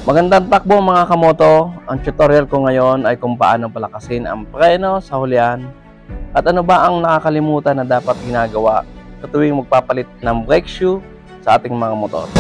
Magandang takbo mga kamoto. Ang tutorial ko ngayon ay kung paano palakasin ang preno sa hulihan at ano ba ang nakakalimutan na dapat ginagawa sa tuwing magpapalit ng brake shoe sa ating mga motor.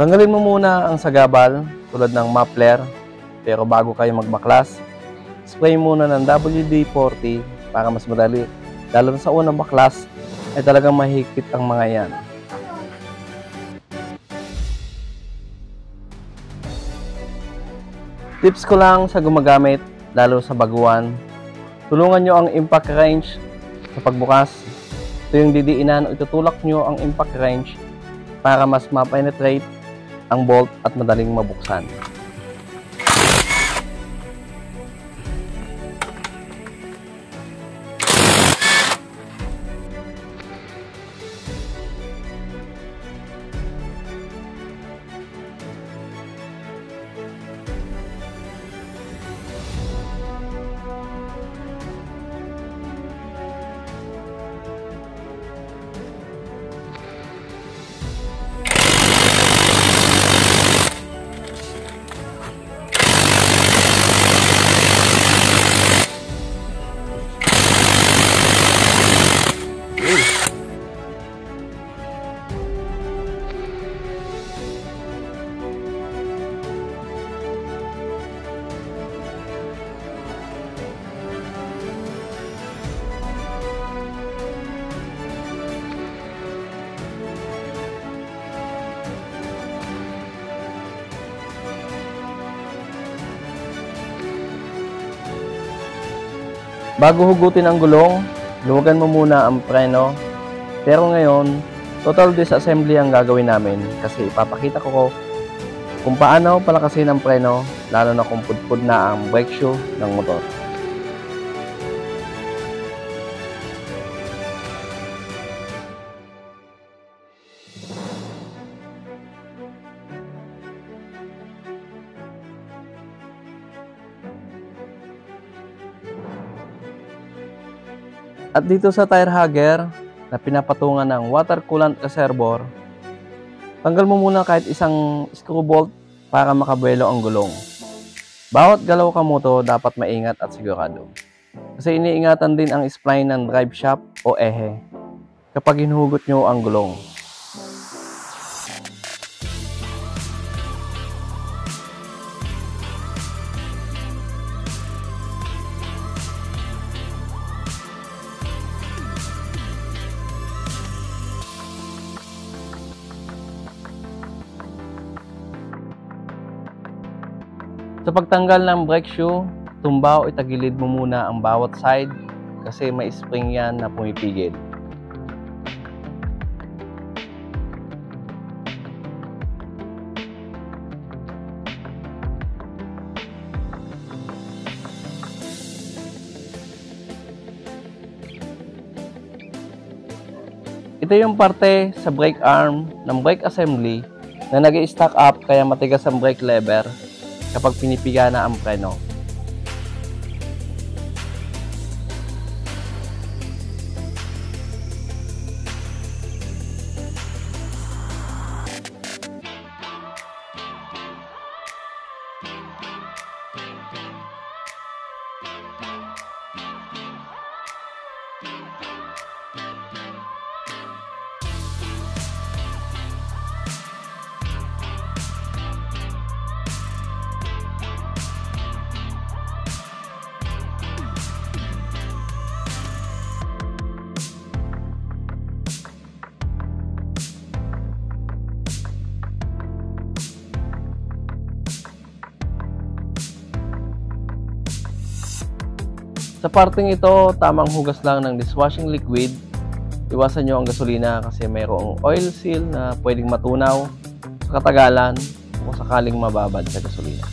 Tanggalin mo muna ang sagabal tulad ng muffler, pero bago kayo magbaklas, spray muna ng WD-40 para mas madali. Lalo na sa unang baklas ay talagang mahigpit ang mga yan. Tips ko lang sa gumagamit, lalo sa baguhan, tulungan nyo ang impact wrench sa pagbukas. Ito yung didiinan o itutulak nyo ang impact wrench para mas ma-penetrate ang bolt at madaling mabuksan. Bago hugutin ang gulong, luwagan mo muna ang preno. Pero ngayon, total disassembly ang gagawin namin kasi ipapakita ko kung paano palakasin ang preno, lalo na kung pudpud na ang brake shoe ng motor. At dito sa tire hugger na pinapatungan ng water coolant reservoir, tanggal mo muna kahit isang screw bolt para makabuelo ang gulong. Bawat galaw kamoto dapat maingat at sigurado. Kasi iniingatan din ang spline ng drive shaft o ehe kapag hinuhugot nyo ang gulong. Sa pagtanggal ng brake shoe, tumba o itagilid mo muna ang bawat side kasi may spring yan na pumipigil. Ito yung parte sa brake arm ng brake assembly na nag-i-stack up kaya matigas ang brake lever kapag pinipiga na ang preno. Sa parting ito, tamang hugas lang ng dishwashing liquid. Iwasan nyo ang gasolina kasi mayroong oil seal na pwedeng matunaw sa katagalan kung sakaling mababad sa gasolina.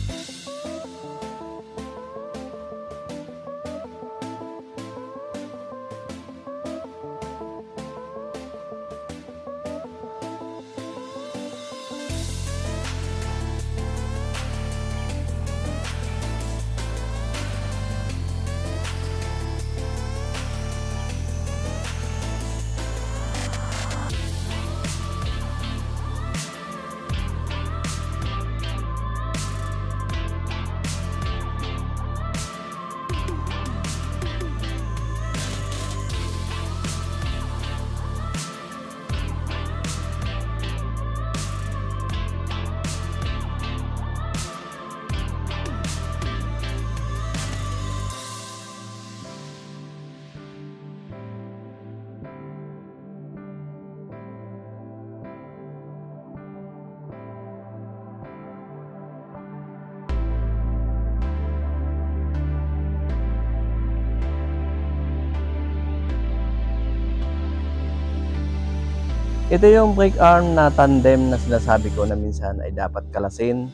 Ito yung brake arm na tandem na sinasabi ko na minsan ay dapat kalasin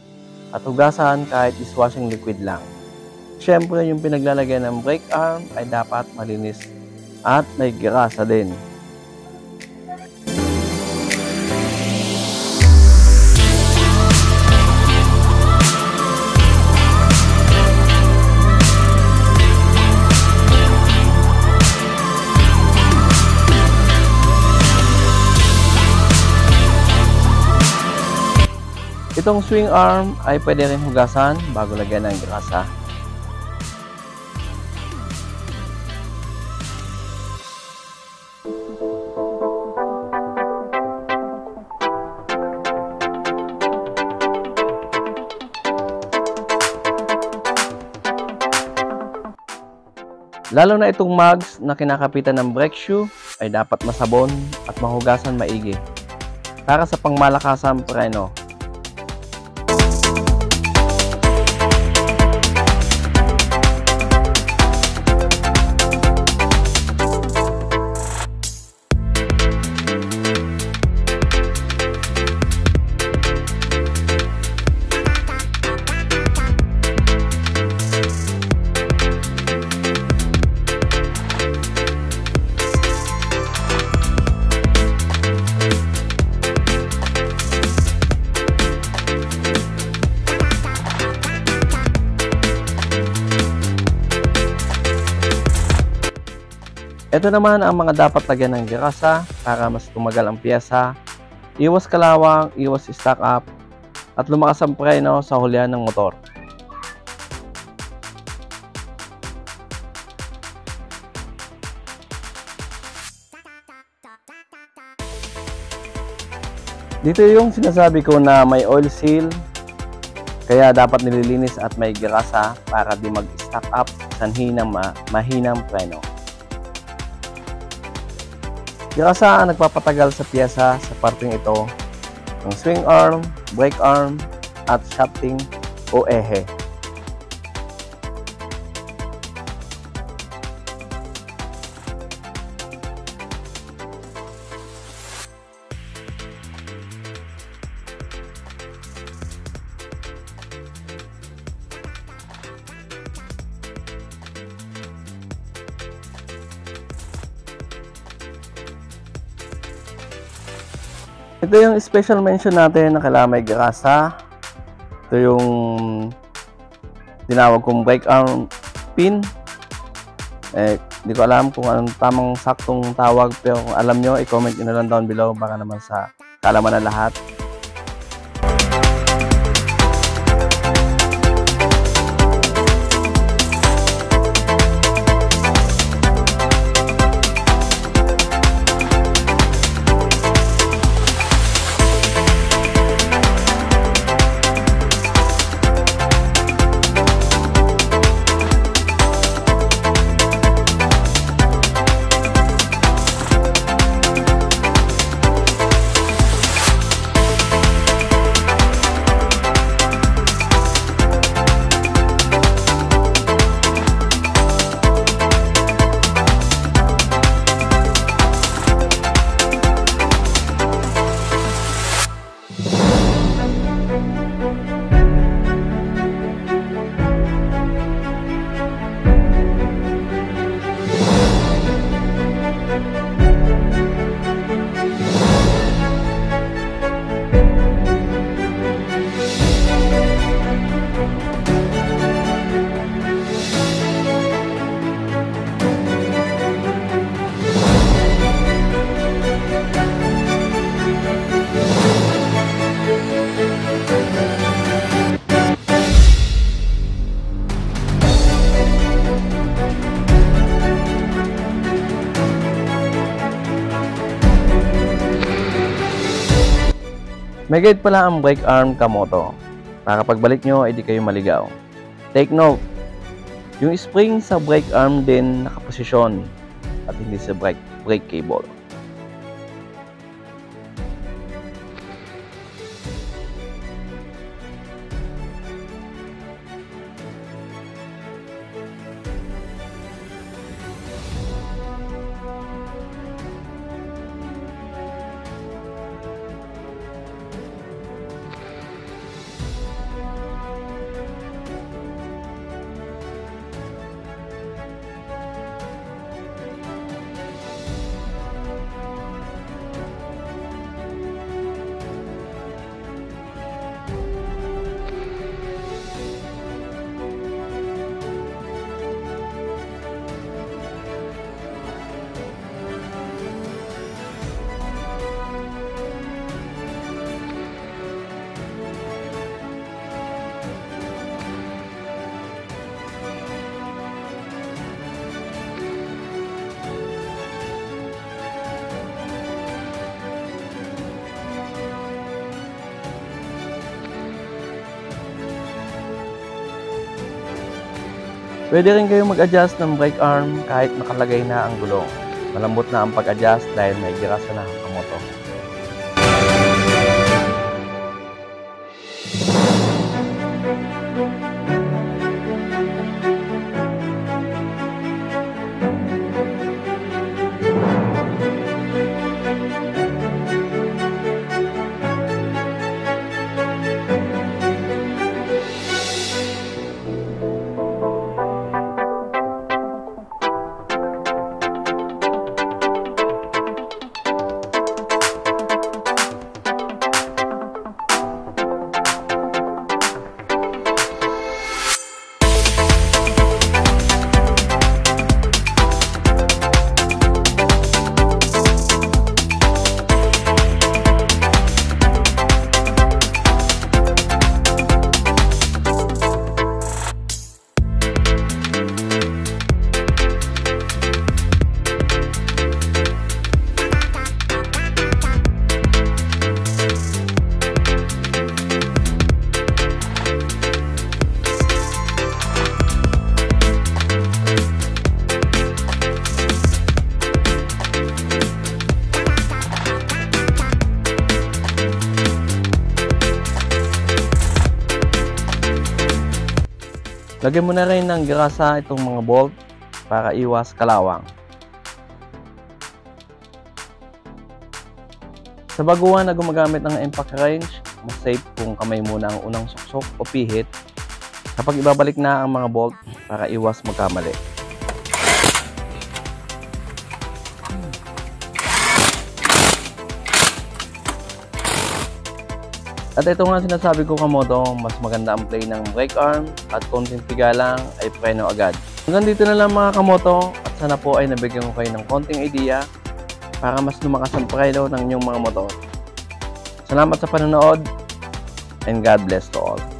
at hugasan kahit dishwashing liquid lang. Siyempre, yung pinaglalagyan ng brake arm ay dapat malinis at may grasa din. Itong swing arm ay pwede rin hugasan bago lagyan ng grasa. Lalo na itong mugs na kinakapitan ng brake shoe ay dapat masabon at mahugasan maigi para sa pangmalakasang preno. Ito naman ang mga dapat lagyan ng grasa para mas tumagal ang piyesa, iwas kalawang, iwas stock up, at lumakas ang preno sa hulyan ng motor. Dito yung sinasabi ko na may oil seal, kaya dapat nililinis at may grasa para di mag-stock up sanhi ng mahinang preno. Grasa ang nagpapatagal sa piyesa sa parting ito ng swing arm, brake arm, at shafting o ehe. Ito yung special mention natin na kailangan may grasa. Ito yung tinawag kong brake arm pin. Hindi ko alam kung anong tamang saktong tawag, pero kung alam nyo, i-comment nyo na lang down below baka naman sa kaalaman na lahat. May guide pala ang brake arm Kamoto para pagbalik nyo ay di kayo maligaw. Take note, yung spring sa brake arm din nakaposisyon at hindi sa brake cable. Pwede rin kayo mag-adjust ng brake arm kahit nakalagay na ang gulong. Malambot na ang pag-adjust dahil may girasa na ang Kamoto. Lagyan mo na rin ng grasa itong mga bolt para iwas kalawang. Sa baguhan na gumagamit ng impact wrench, mas safe kung kamay muna ang unang suksok o pihit kapag ibabalik na ang mga bolt para iwas magkamali. At ito nga sinasabi ko Kamoto, mas maganda ang play ng brake arm at konting piga lang ay preno agad. Hanggang dito na lang mga Kamoto at sana po ay nabigyan ko kayo ng konting idea para mas lumakas ang preno ng inyong mga motor. Salamat sa panonood and God bless to all.